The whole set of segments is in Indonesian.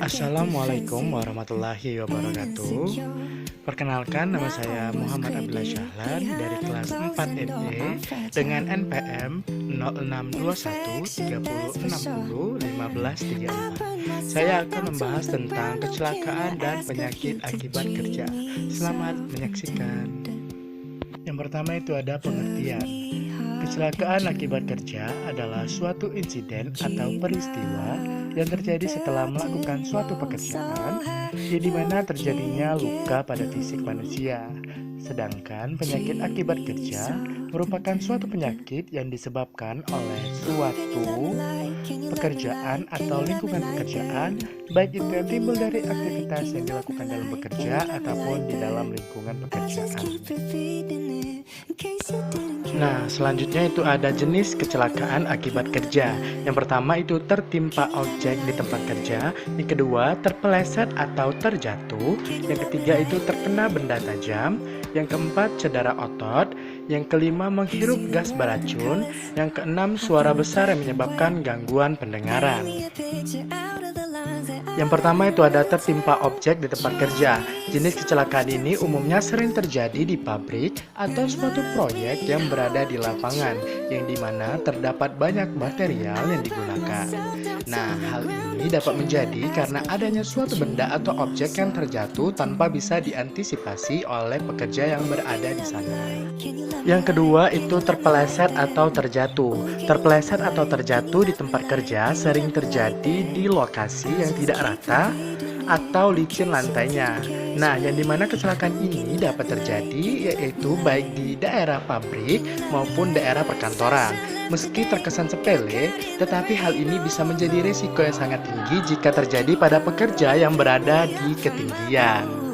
Assalamualaikum warahmatullahi wabarakatuh. Perkenalkan, nama saya Muhammad Abdullah Syahlan dari kelas 4 ME dengan NPM 062130601534. Saya akan membahas tentang kecelakaan dan penyakit akibat kerja. Selamat menyaksikan. Yang pertama itu ada pengertian. Kecelakaan akibat kerja adalah suatu insiden atau peristiwa yang terjadi setelah melakukan suatu pekerjaan di mana terjadinya luka pada fisik manusia. Sedangkan penyakit akibat kerja merupakan suatu penyakit yang disebabkan oleh suatu pekerjaan atau lingkungan pekerjaan, baik itu yang timbul dari aktivitas yang dilakukan dalam bekerja ataupun di dalam lingkungan pekerjaan. Nah, selanjutnya itu ada jenis kecelakaan akibat kerja. Yang pertama itu tertimpa objek di tempat kerja. Yang kedua, terpeleset atau terjatuh. Yang ketiga itu terkena benda tajam. Yang keempat, cedera otot. Yang kelima, menghirup gas beracun. Yang keenam, suara besar yang menyebabkan gangguan pendengaran. Yang pertama itu ada tertimpa objek di tempat kerja. Jenis kecelakaan ini umumnya sering terjadi di pabrik atau suatu proyek yang berada di lapangan, yang dimana terdapat banyak material yang digunakan. Nah, hal ini dapat menjadi karena adanya suatu benda atau objek yang terjatuh tanpa bisa diantisipasi oleh pekerja yang berada di sana. Yang kedua itu terpeleset atau terjatuh. Terpeleset atau terjatuh di tempat kerja sering terjadi di lokasi yang tidak rata atau licin lantainya. Nah, yang dimana kecelakaan ini dapat terjadi yaitu baik di daerah pabrik maupun daerah perkantoran. Meski terkesan sepele, tetapi hal ini bisa menjadi risiko yang sangat tinggi jika terjadi pada pekerja yang berada di ketinggian.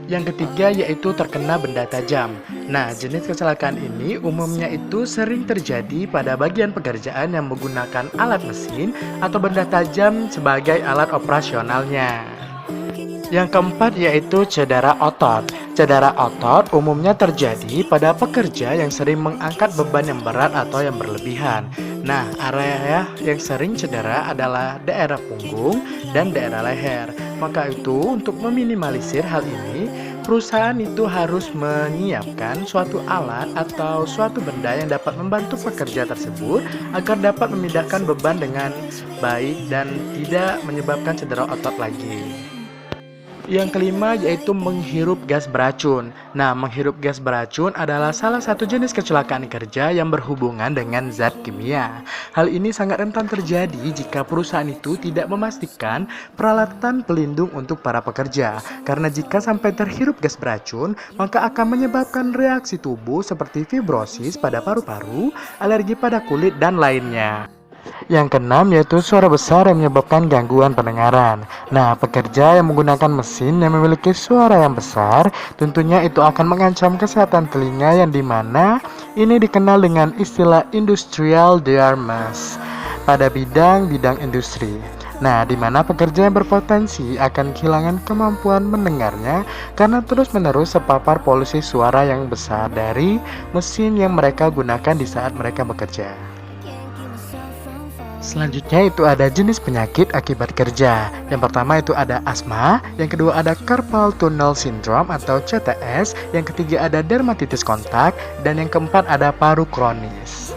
Yang ketiga yaitu terkena benda tajam. Nah, jenis kecelakaan ini umumnya itu sering terjadi pada bagian pekerjaan yang menggunakan alat mesin atau benda tajam sebagai alat operasionalnya. Yang keempat yaitu cedera otot. Cedera otot umumnya terjadi pada pekerja yang sering mengangkat beban yang berat atau yang berlebihan. Nah, area yang sering cedera adalah daerah punggung dan daerah leher. Maka itu, untuk meminimalisir hal ini, perusahaan itu harus menyiapkan suatu alat atau suatu benda yang dapat membantu pekerja tersebut agar dapat memindahkan beban dengan baik dan tidak menyebabkan cedera otot lagi. Yang kelima yaitu menghirup gas beracun. Nah, menghirup gas beracun adalah salah satu jenis kecelakaan kerja yang berhubungan dengan zat kimia. Hal ini sangat rentan terjadi jika perusahaan itu tidak memastikan peralatan pelindung untuk para pekerja. Karena jika sampai terhirup gas beracun, maka akan menyebabkan reaksi tubuh seperti fibrosis pada paru-paru, alergi pada kulit, dan lainnya. Yang keenam yaitu suara besar yang menyebabkan gangguan pendengaran. Nah, pekerja yang menggunakan mesin yang memiliki suara yang besar, tentunya itu akan mengancam kesehatan telinga, yang dimana ini dikenal dengan istilah industrial deafness pada bidang-bidang industri. Nah, di mana pekerja yang berpotensi akan kehilangan kemampuan mendengarnya karena terus-menerus terpapar polusi suara yang besar dari mesin yang mereka gunakan di saat mereka bekerja. Selanjutnya itu ada jenis penyakit akibat kerja. Yang pertama itu ada asma, yang kedua ada carpal tunnel syndrome atau CTS, yang ketiga ada dermatitis kontak, dan yang keempat ada paru kronis.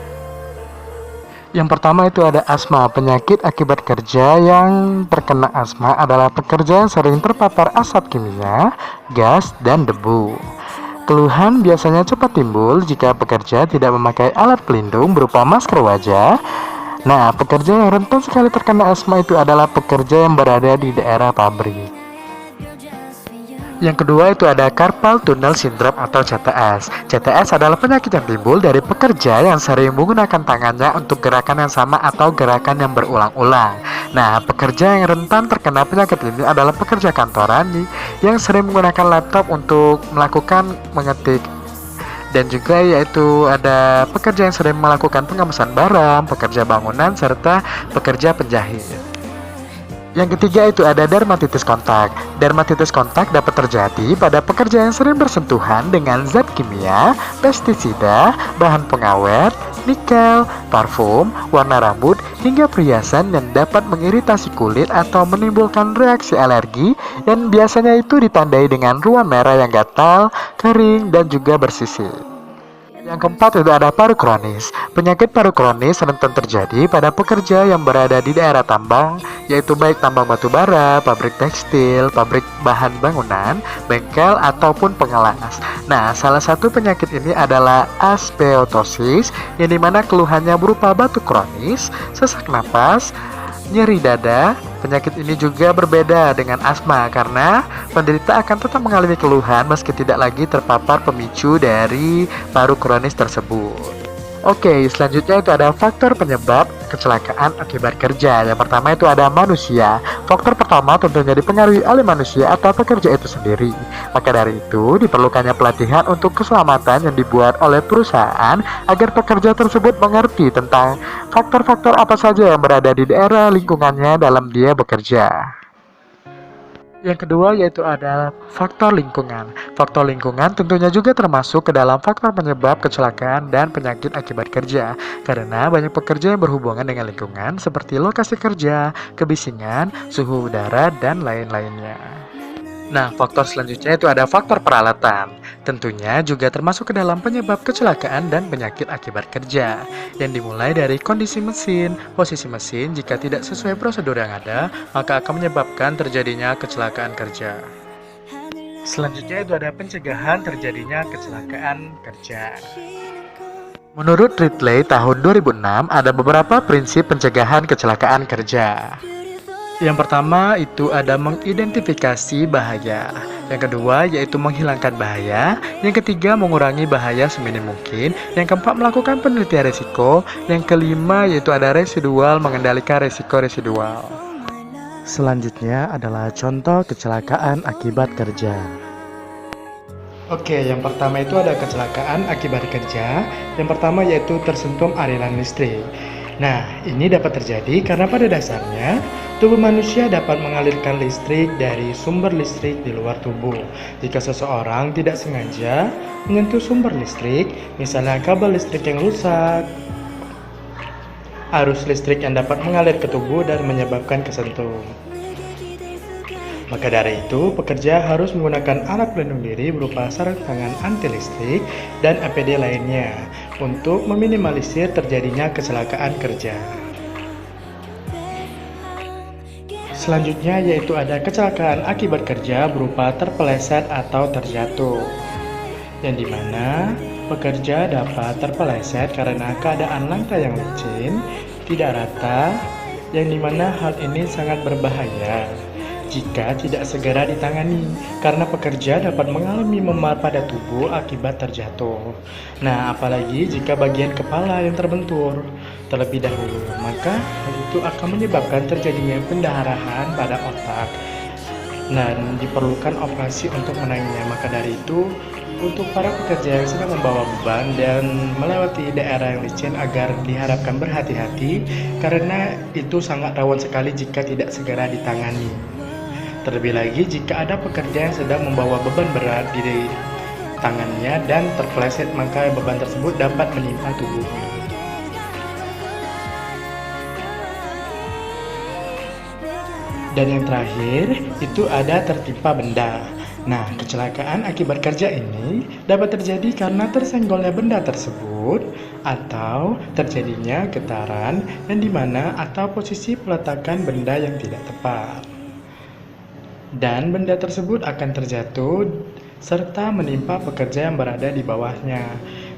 Yang pertama itu ada asma. Penyakit akibat kerja yang terkena asma adalah pekerja yang sering terpapar asap kimia, gas, dan debu. Keluhan biasanya cepat timbul jika pekerja tidak memakai alat pelindung berupa masker wajah. Nah, pekerja yang rentan sekali terkena asma itu adalah pekerja yang berada di daerah pabrik. Yang kedua itu ada carpal tunnel syndrome atau CTS. CTS adalah penyakit yang timbul dari pekerja yang sering menggunakan tangannya untuk gerakan yang sama atau gerakan yang berulang-ulang. Nah, pekerja yang rentan terkena penyakit ini adalah pekerja kantoran yang sering menggunakan laptop untuk melakukan mengetik. Dan juga yaitu ada pekerja yang sering melakukan pengemasan barang, pekerja bangunan, serta pekerja penjahit. Yang ketiga itu ada dermatitis kontak. Dermatitis kontak dapat terjadi pada pekerja yang sering bersentuhan dengan zat kimia, pestisida, bahan pengawet, nikel, parfum, warna rambut, hingga perhiasan yang dapat mengiritasi kulit atau menimbulkan reaksi alergi dan biasanya itu ditandai dengan ruam merah yang gatal, kering, dan juga bersisik. Yang keempat itu ada paru kronis. Penyakit paru kronis rentan terjadi pada pekerja yang berada di daerah tambang, yaitu baik tambang batu bara, pabrik tekstil, pabrik bahan bangunan, bengkel, ataupun pengelas. Nah, salah satu penyakit ini adalah asbestosis, yang dimana keluhannya berupa batuk kronis, sesak napas, nyeri dada. Penyakit ini juga berbeda dengan asma karena penderita akan tetap mengalami keluhan meski tidak lagi terpapar pemicu dari paru kronis tersebut. Oke, selanjutnya itu ada faktor penyebab kecelakaan akibat kerja. Yang pertama itu ada manusia. Faktor pertama tentunya dipengaruhi oleh manusia atau pekerja itu sendiri. Maka dari itu, diperlukannya pelatihan untuk keselamatan yang dibuat oleh perusahaan agar pekerja tersebut mengerti tentang faktor-faktor apa saja yang berada di daerah lingkungannya dalam dia bekerja. Yang kedua yaitu ada faktor lingkungan. Faktor lingkungan tentunya juga termasuk ke dalam faktor penyebab kecelakaan dan penyakit akibat kerja. Karena banyak pekerja yang berhubungan dengan lingkungan seperti lokasi kerja, kebisingan, suhu udara, dan lain-lainnya. Nah, faktor selanjutnya itu ada faktor peralatan. Tentunya juga termasuk ke dalam penyebab kecelakaan dan penyakit akibat kerja. Yang dimulai dari kondisi mesin, posisi mesin jika tidak sesuai prosedur yang ada, maka akan menyebabkan terjadinya kecelakaan kerja. Selanjutnya itu ada pencegahan terjadinya kecelakaan kerja. Menurut Ridley tahun 2006, ada beberapa prinsip pencegahan kecelakaan kerja. Yang pertama itu ada mengidentifikasi bahaya. Yang kedua yaitu menghilangkan bahaya. Yang ketiga mengurangi bahaya seminim mungkin. Yang keempat melakukan penelitian risiko. Yang kelima yaitu ada residual, mengendalikan risiko residual. Selanjutnya adalah contoh kecelakaan akibat kerja. Oke, yang pertama itu ada kecelakaan akibat kerja. Yang pertama yaitu tersentuh aliran listrik. Nah, ini dapat terjadi karena pada dasarnya tubuh manusia dapat mengalirkan listrik dari sumber listrik di luar tubuh. Jika seseorang tidak sengaja menyentuh sumber listrik, misalnya kabel listrik yang rusak, arus listrik yang dapat mengalir ke tubuh dan menyebabkan kesentuh. Maka dari itu, pekerja harus menggunakan alat pelindung diri berupa sarung tangan anti listrik dan APD lainnya untuk meminimalisir terjadinya kecelakaan kerja. Selanjutnya yaitu ada kecelakaan akibat kerja berupa terpeleset atau terjatuh, yang dimana pekerja dapat terpeleset karena keadaan lantai yang licin, tidak rata, yang dimana hal ini sangat berbahaya jika tidak segera ditangani, karena pekerja dapat mengalami memar pada tubuh akibat terjatuh. Nah, apalagi jika bagian kepala yang terbentur terlebih dahulu, maka hal itu akan menyebabkan terjadinya pendarahan pada otak dan diperlukan operasi untuk menangani. Maka dari itu, untuk para pekerja yang sedang membawa beban dan melewati daerah yang licin agar diharapkan berhati-hati, karena itu sangat rawan sekali jika tidak segera ditangani. Terlebih lagi jika ada pekerja yang sedang membawa beban berat di tangannya dan terpeleset, maka beban tersebut dapat menimpa tubuhnya. Dan yang terakhir itu ada tertimpa benda. Nah, kecelakaan akibat kerja ini dapat terjadi karena tersenggolnya benda tersebut atau terjadinya getaran yang dimana atau posisi peletakan benda yang tidak tepat. Dan benda tersebut akan terjatuh serta menimpa pekerja yang berada di bawahnya.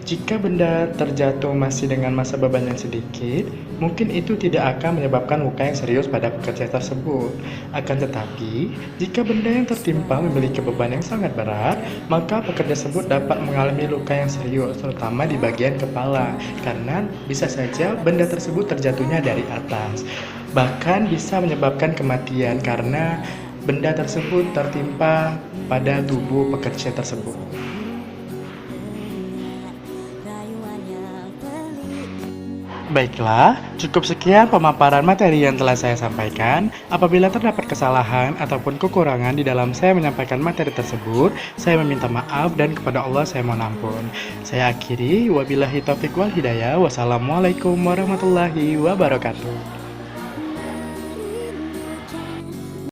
Jika benda terjatuh masih dengan massa beban yang sedikit, mungkin itu tidak akan menyebabkan luka yang serius pada pekerja tersebut. Akan tetapi, jika benda yang tertimpa memiliki beban yang sangat berat, maka pekerja tersebut dapat mengalami luka yang serius, terutama di bagian kepala, karena bisa saja benda tersebut terjatuhnya dari atas. Bahkan bisa menyebabkan kematian karena benda tersebut tertimpa pada tubuh pekerja tersebut. Baiklah, cukup sekian pemaparan materi yang telah saya sampaikan. Apabila terdapat kesalahan ataupun kekurangan di dalam saya menyampaikan materi tersebut, saya meminta maaf dan kepada Allah saya mohon ampun. Saya akhiri, wabillahi taufiq wal hidayah. Wassalamualaikum warahmatullahi wabarakatuh.